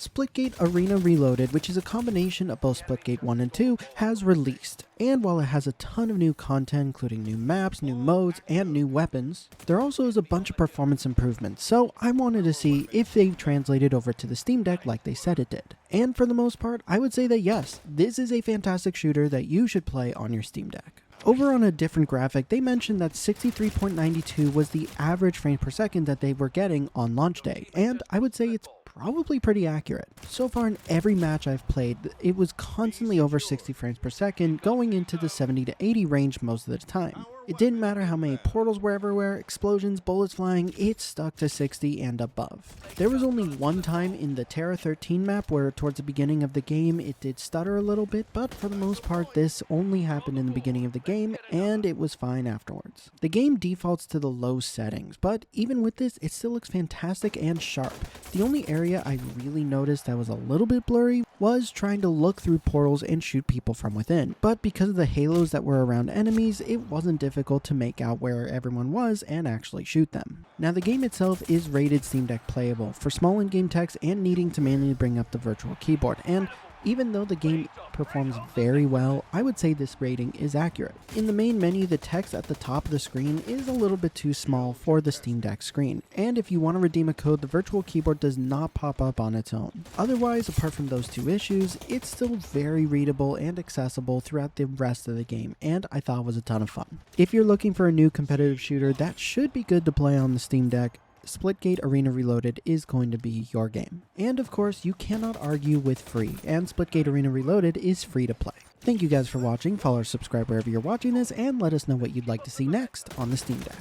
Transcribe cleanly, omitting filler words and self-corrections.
Splitgate Arena Reloaded, which is a combination of both Splitgate 1 and 2, has released. And while it has a ton of new content, including new maps, new modes, and new weapons, there also is a bunch of performance improvements, so I wanted to see if they've translated over to the Steam Deck like they said it did. And for the most part, I would say that yes, this is a fantastic shooter that you should play on your Steam Deck. Over on a different graphic, they mentioned that 63.92 was the average frame per second that they were getting on launch day, and I would say it's probably pretty accurate. So far in every match I've played, it was constantly over 60 frames per second, going into the 70 to 80 range most of the time. It didn't matter how many portals were everywhere, explosions, bullets flying, it stuck to 60 and above. There was only one time in the Terra 13 map where towards the beginning of the game it did stutter a little bit, but for the most part this only happened in the beginning of the game and it was fine afterwards. The game defaults to the low settings, but even with this it still looks fantastic and sharp. The only area I really noticed that was a little bit blurry was trying to look through portals and shoot people from within, but because of the halos that were around enemies, it wasn't difficult to make out where everyone was and actually shoot them. Now the game itself is rated Steam Deck playable for small in-game text and needing to manually bring up the virtual keyboard, and even though the game performs very well, I would say this rating is accurate. In the main menu, the text at the top of the screen is a little bit too small for the Steam Deck screen, and if you want to redeem a code, the virtual keyboard does not pop up on its own. Otherwise, apart from those two issues, it's still very readable and accessible throughout the rest of the game, and I thought it was a ton of fun. If you're looking for a new competitive shooter that should be good to play on the Steam Deck, Splitgate Arena Reloaded is going to be your game. And of course, you cannot argue with free, and Splitgate Arena Reloaded is free to play. Thank you guys for watching, follow or subscribe wherever you're watching this, and let us know what you'd like to see next on the Steam Deck.